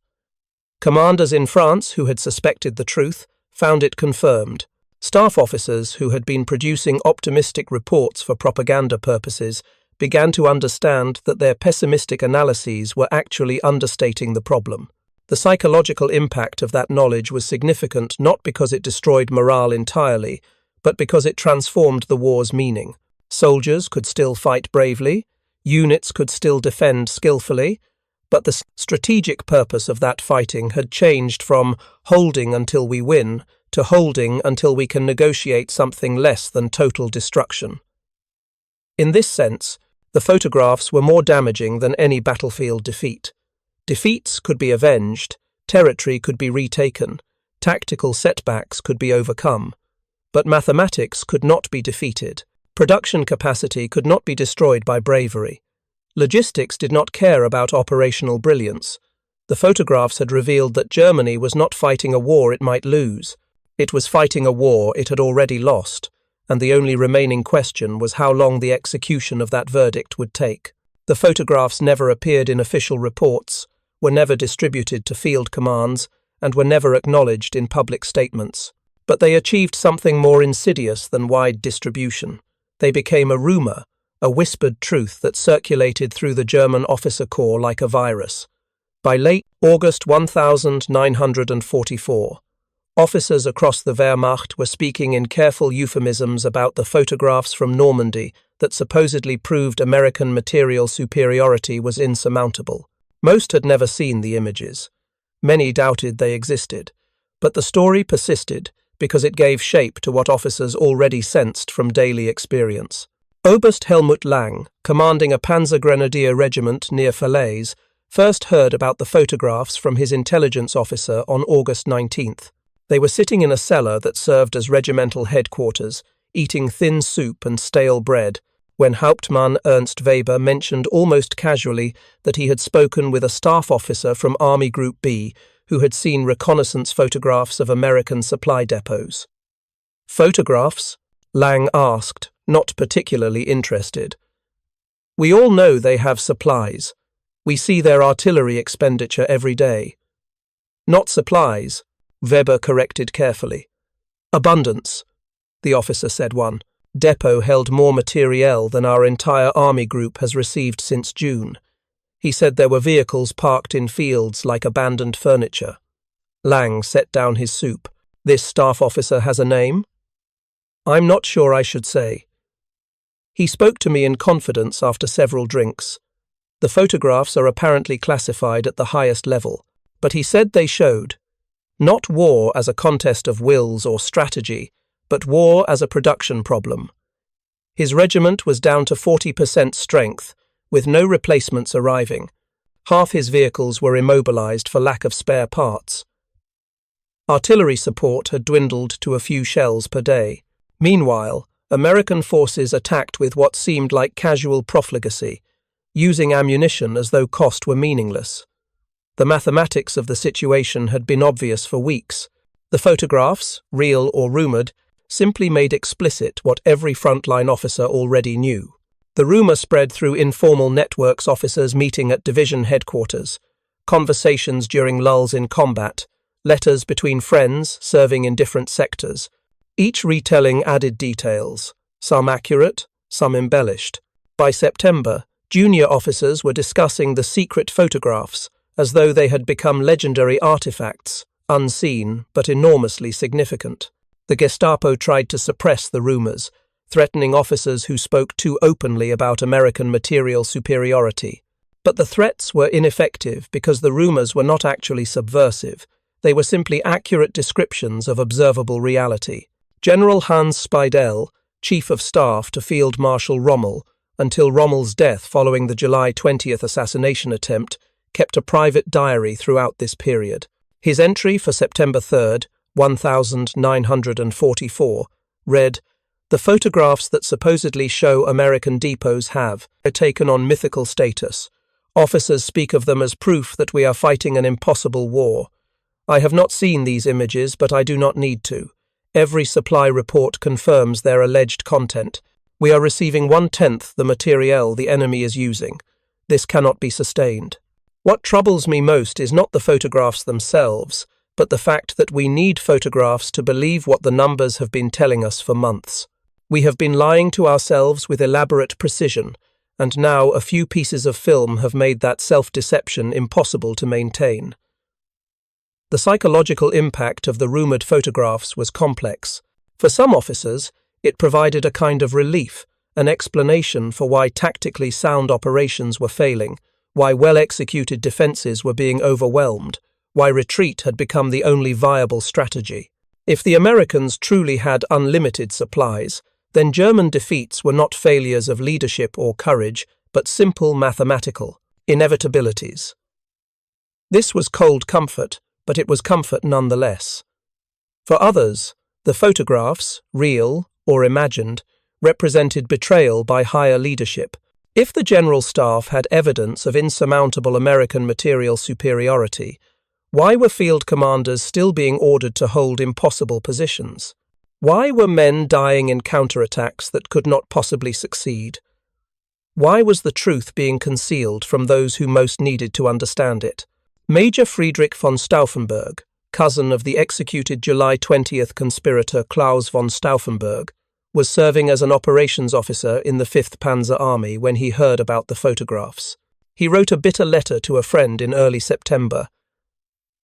Commanders in France who had suspected the truth found it confirmed. Staff officers who had been producing optimistic reports for propaganda purposes began to understand that their pessimistic analyses were actually understating the problem. The psychological impact of that knowledge was significant not because it destroyed morale entirely, but because it transformed the war's meaning. Soldiers could still fight bravely, units could still defend skillfully, but the strategic purpose of that fighting had changed from holding until we win to holding until we can negotiate something less than total destruction. In this sense, the photographs were more damaging than any battlefield defeat. Defeats could be avenged, territory could be retaken, tactical setbacks could be overcome, but mathematics could not be defeated. Production capacity could not be destroyed by bravery. Logistics did not care about operational brilliance. The photographs had revealed that Germany was not fighting a war it might lose. It was fighting a war it had already lost, and the only remaining question was how long the execution of that verdict would take. The photographs never appeared in official reports, were never distributed to field commands, and were never acknowledged in public statements. But they achieved something more insidious than wide distribution. They became a rumor, a whispered truth that circulated through the German officer corps like a virus. By late August 1944, officers across the Wehrmacht were speaking in careful euphemisms about the photographs from Normandy that supposedly proved American material superiority was insurmountable. Most had never seen the images. Many doubted they existed, but the story persisted because it gave shape to what officers already sensed from daily experience. Oberst Helmut Lang, commanding a Panzer Grenadier regiment near Falaise, first heard about the photographs from his intelligence officer on August 19th. They were sitting in a cellar that served as regimental headquarters, eating thin soup and stale bread, when Hauptmann Ernst Weber mentioned almost casually that he had spoken with a staff officer from Army Group B who had seen reconnaissance photographs of American supply depots. Photographs? Lang asked, not particularly interested. We all know they have supplies. We see their artillery expenditure every day. Not supplies, Weber corrected carefully. Abundance, the officer said. One depot held more materiel than our entire army group has received since June. He said there were vehicles parked in fields like abandoned furniture. Lang set down his soup. This staff officer has a name? I'm not sure I should say. He spoke to me in confidence after several drinks. The photographs are apparently classified at the highest level, but he said they showed not war as a contest of wills or strategy, but war as a production problem. His regiment was down to 40% strength, with no replacements arriving. Half his vehicles were immobilized for lack of spare parts. Artillery support had dwindled to a few shells per day. Meanwhile, American forces attacked with what seemed like casual profligacy, using ammunition as though cost were meaningless. The mathematics of the situation had been obvious for weeks. The photographs, real or rumored, simply made explicit what every frontline officer already knew. The rumor spread through informal networks, officers meeting at division headquarters, conversations during lulls in combat, letters between friends serving in different sectors, each retelling added details, some accurate, some embellished. By September, junior officers were discussing the secret photographs as though they had become legendary artifacts, unseen but enormously significant. The Gestapo tried to suppress the rumors, threatening officers who spoke too openly about American material superiority. But the threats were ineffective because the rumors were not actually subversive. They were simply accurate descriptions of observable reality. General Hans Speidel, Chief of Staff to Field Marshal Rommel, until Rommel's death following the July 20th assassination attempt, kept a private diary throughout this period. His entry for September 3rd, 1944, read, "The photographs that supposedly show American depots have taken on mythical status. Officers speak of them as proof that we are fighting an impossible war. I have not seen these images, but I do not need to. Every supply report confirms their alleged content. We are receiving 1/10 the materiel the enemy is using. This cannot be sustained. What troubles me most is not the photographs themselves, but the fact that we need photographs to believe what the numbers have been telling us for months. We have been lying to ourselves with elaborate precision, and now a few pieces of film have made that self-deception impossible to maintain." The psychological impact of the rumoured photographs was complex. For some officers, it provided a kind of relief, an explanation for why tactically sound operations were failing, why well-executed defences were being overwhelmed, why retreat had become the only viable strategy. If the Americans truly had unlimited supplies, then German defeats were not failures of leadership or courage, but simple mathematical inevitabilities. This was cold comfort, but it was comfort nonetheless. For others, the photographs, real or imagined, represented betrayal by higher leadership. If the General Staff had evidence of insurmountable American material superiority, why were field commanders still being ordered to hold impossible positions? Why were men dying in counterattacks that could not possibly succeed? Why was the truth being concealed from those who most needed to understand it? Major Friedrich von Stauffenberg, cousin of the executed July 20th conspirator Klaus von Stauffenberg, was serving as an operations officer in the 5th Panzer Army when he heard about the photographs. He wrote a bitter letter to a friend in early September.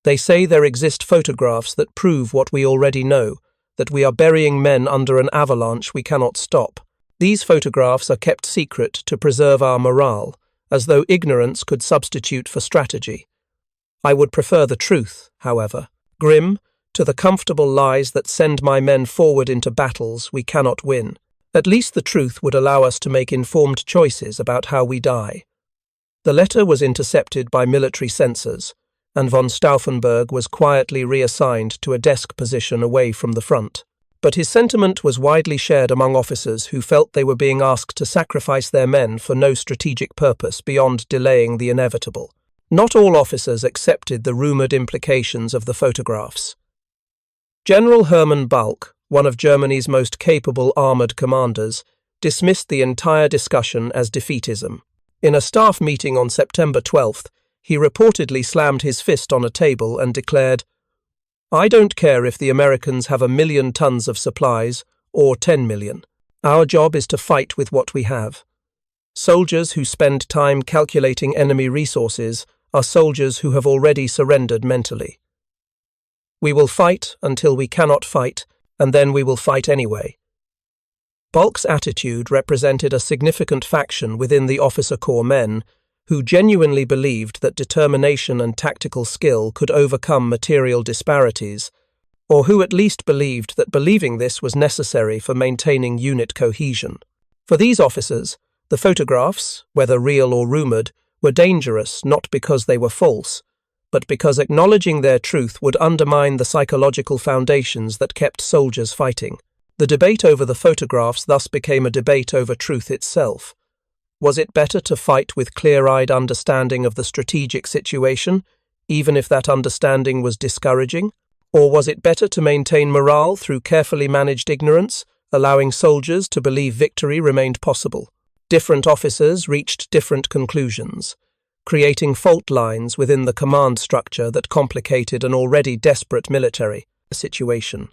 "They say there exist photographs that prove what we already know, that we are burying men under an avalanche we cannot stop. These photographs are kept secret to preserve our morale, as though ignorance could substitute for strategy. I would prefer the truth, however, grim, to the comfortable lies that send my men forward into battles we cannot win. At least the truth would allow us to make informed choices about how we die." The letter was intercepted by military censors, and von Stauffenberg was quietly reassigned to a desk position away from the front. But his sentiment was widely shared among officers who felt they were being asked to sacrifice their men for no strategic purpose beyond delaying the inevitable. Not all officers accepted the rumoured implications of the photographs. General Hermann Balck, one of Germany's most capable armoured commanders, dismissed the entire discussion as defeatism. In a staff meeting on September 12th, he reportedly slammed his fist on a table and declared, "I don't care if the Americans have 1 million tons of supplies or 10 million. Our job is to fight with what we have." Soldiers who spend time calculating enemy resources are soldiers who have already surrendered mentally. We will fight until we cannot fight, and then we will fight anyway. Bulk's attitude represented a significant faction within the officer corps men who genuinely believed that determination and tactical skill could overcome material disparities, or who at least believed that believing this was necessary for maintaining unit cohesion. For these officers, the photographs, whether real or rumoured, were dangerous not because they were false, but because acknowledging their truth would undermine the psychological foundations that kept soldiers fighting. The debate over the photographs thus became a debate over truth itself. Was it better to fight with clear-eyed understanding of the strategic situation, even if that understanding was discouraging? Or was it better to maintain morale through carefully managed ignorance, allowing soldiers to believe victory remained possible? Different officers reached different conclusions, creating fault lines within the command structure that complicated an already desperate military situation.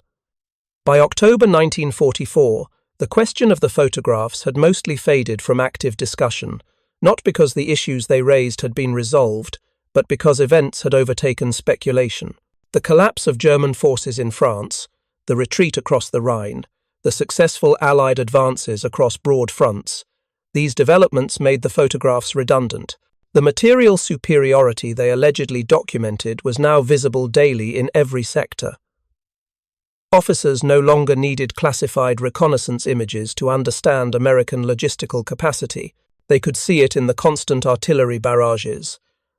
By October 1944, the question of the photographs had mostly faded from active discussion, not because the issues they raised had been resolved, but because events had overtaken speculation. The collapse of German forces in France, the retreat across the Rhine, the successful Allied advances across broad fronts, these developments made the photographs redundant. The material superiority they allegedly documented was now visible daily in every sector. Officers no longer needed classified reconnaissance images to understand American logistical capacity. They could see it in the constant artillery barrages,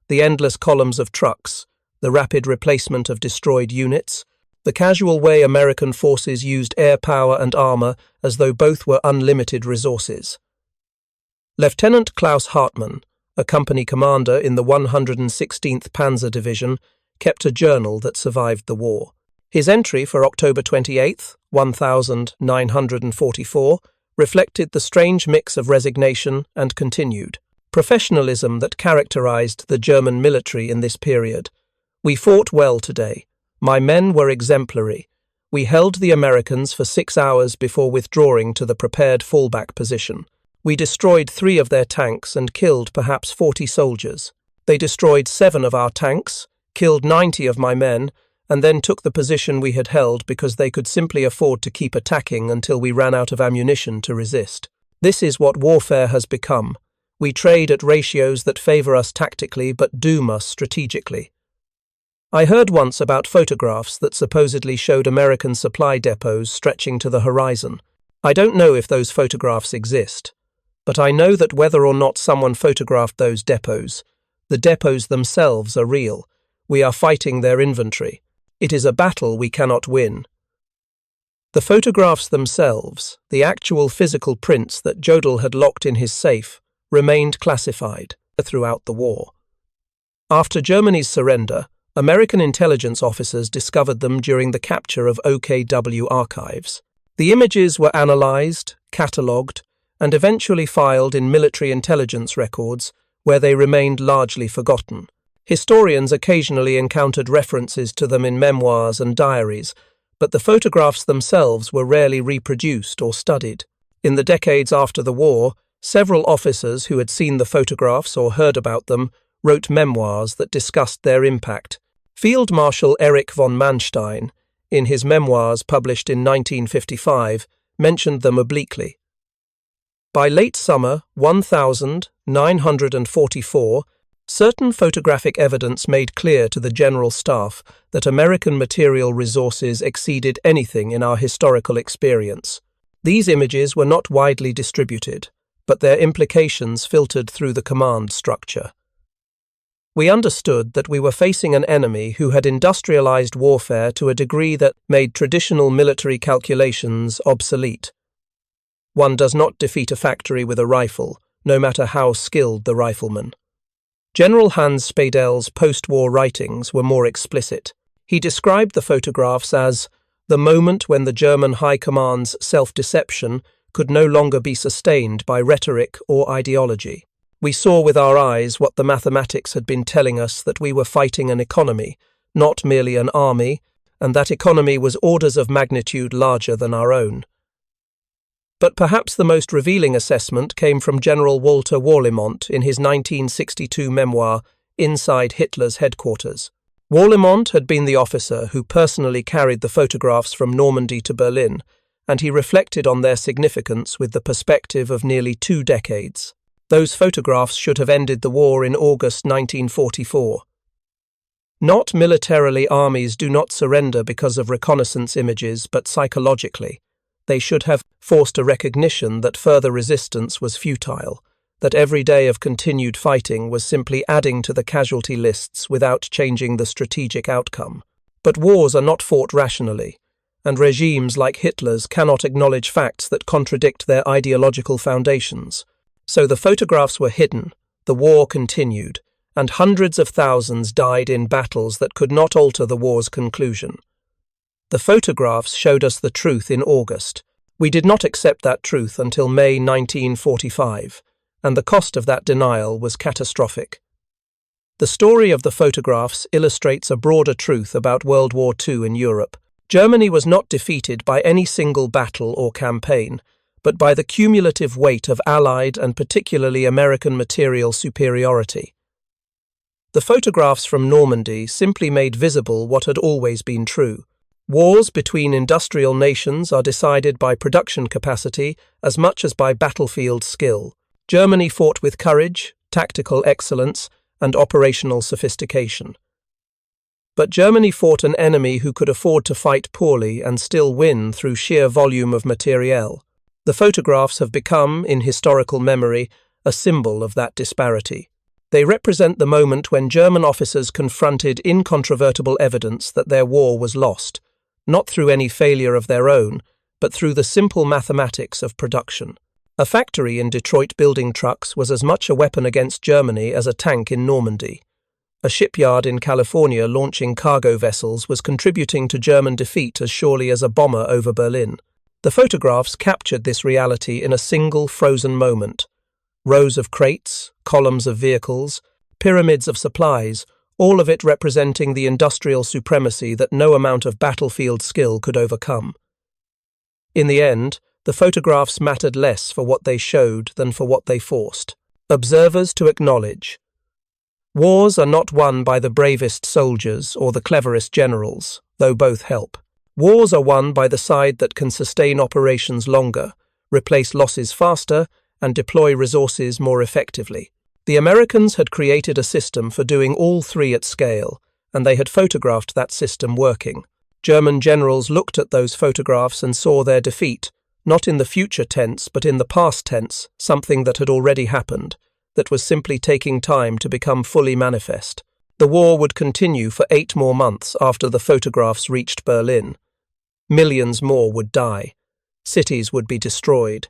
the endless columns of trucks, the rapid replacement of destroyed units, the casual way American forces used air power and armor as though both were unlimited resources. Lieutenant Klaus Hartmann, a company commander in the 116th Panzer Division, kept a journal that survived the war. His entry for October 28, 1944, reflected the strange mix of resignation and continued professionalism that characterized the German military in this period. We fought well today. My men were exemplary. We held the Americans for 6 hours before withdrawing to the prepared fallback position. We destroyed 3 of their tanks and killed perhaps 40 soldiers. They destroyed 7 of our tanks, killed 90 of my men, and then took the position we had held because they could simply afford to keep attacking until we ran out of ammunition to resist. This is what warfare has become. We trade at ratios that favour us tactically but doom us strategically. I heard once about photographs that supposedly showed American supply depots stretching to the horizon. I don't know if those photographs exist, but I know that whether or not someone photographed those depots, the depots themselves are real. We are fighting their inventory. It is a battle we cannot win. The photographs themselves, the actual physical prints that Jodl had locked in his safe, remained classified throughout the war. After Germany's surrender, American intelligence officers discovered them during the capture of OKW archives. The images were analyzed, catalogued, and eventually filed in military intelligence records, where they remained largely forgotten. Historians occasionally encountered references to them in memoirs and diaries, but the photographs themselves were rarely reproduced or studied. In the decades after the war, several officers who had seen the photographs or heard about them wrote memoirs that discussed their impact. Field Marshal Erich von Manstein, in his memoirs published in 1955, mentioned them obliquely. By late summer 1944, certain photographic evidence made clear to the General Staff that American material resources exceeded anything in our historical experience. These images were not widely distributed, but their implications filtered through the command structure. We understood that we were facing an enemy who had industrialized warfare to a degree that made traditional military calculations obsolete. One does not defeat a factory with a rifle, no matter how skilled the rifleman. General Hans Spadel's post-war writings were more explicit. He described the photographs as the moment when the German High Command's self-deception could no longer be sustained by rhetoric or ideology. We saw with our eyes what the mathematics had been telling us, that we were fighting an economy, not merely an army, and that economy was orders of magnitude larger than our own. But perhaps the most revealing assessment came from General Walter Warlimont in his 1962 memoir, Inside Hitler's Headquarters. Warlimont had been the officer who personally carried the photographs from Normandy to Berlin, and he reflected on their significance with the perspective of nearly 2 decades. Those photographs should have ended the war in August 1944. Not militarily, armies do not surrender because of reconnaissance images, but psychologically. They should have forced a recognition that further resistance was futile, that every day of continued fighting was simply adding to the casualty lists without changing the strategic outcome. But wars are not fought rationally, and regimes like Hitler's cannot acknowledge facts that contradict their ideological foundations. So the photographs were hidden, the war continued, and hundreds of thousands died in battles that could not alter the war's conclusion. The photographs showed us the truth in August. We did not accept that truth until May 1945, and the cost of that denial was catastrophic. The story of the photographs illustrates a broader truth about World War II in Europe. Germany was not defeated by any single battle or campaign, but by the cumulative weight of Allied and particularly American material superiority. The photographs from Normandy simply made visible what had always been true. Wars between industrial nations are decided by production capacity as much as by battlefield skill. Germany fought with courage, tactical excellence, and operational sophistication. But Germany fought an enemy who could afford to fight poorly and still win through sheer volume of materiel. The photographs have become, in historical memory, a symbol of that disparity. They represent the moment when German officers confronted incontrovertible evidence that their war was lost, not through any failure of their own, but through the simple mathematics of production. A factory in Detroit building trucks was as much a weapon against Germany as a tank in Normandy. A shipyard in California launching cargo vessels was contributing to German defeat as surely as a bomber over Berlin. The photographs captured this reality in a single frozen moment. Rows of crates, columns of vehicles, pyramids of supplies, all of it representing the industrial supremacy that no amount of battlefield skill could overcome. In the end, the photographs mattered less for what they showed than for what they forced observers to acknowledge. Wars are not won by the bravest soldiers or the cleverest generals, though both help. Wars are won by the side that can sustain operations longer, replace losses faster, and deploy resources more effectively. The Americans had created a system for doing all three at scale, and they had photographed that system working. German generals looked at those photographs and saw their defeat, not in the future tense but in the past tense, something that had already happened, that was simply taking time to become fully manifest. The war would continue for 8 more months after the photographs reached Berlin. Millions more would die. Cities would be destroyed.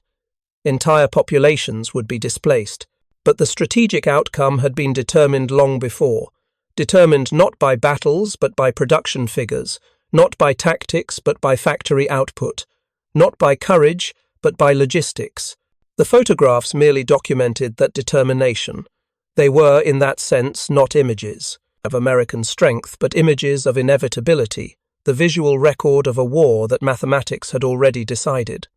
Entire populations would be displaced. But the strategic outcome had been determined long before, determined not by battles but by production figures, not by tactics but by factory output, not by courage but by logistics. The photographs merely documented that determination. They were, in that sense, not images of American strength, but images of inevitability, the visual record of a war that mathematics had already decided.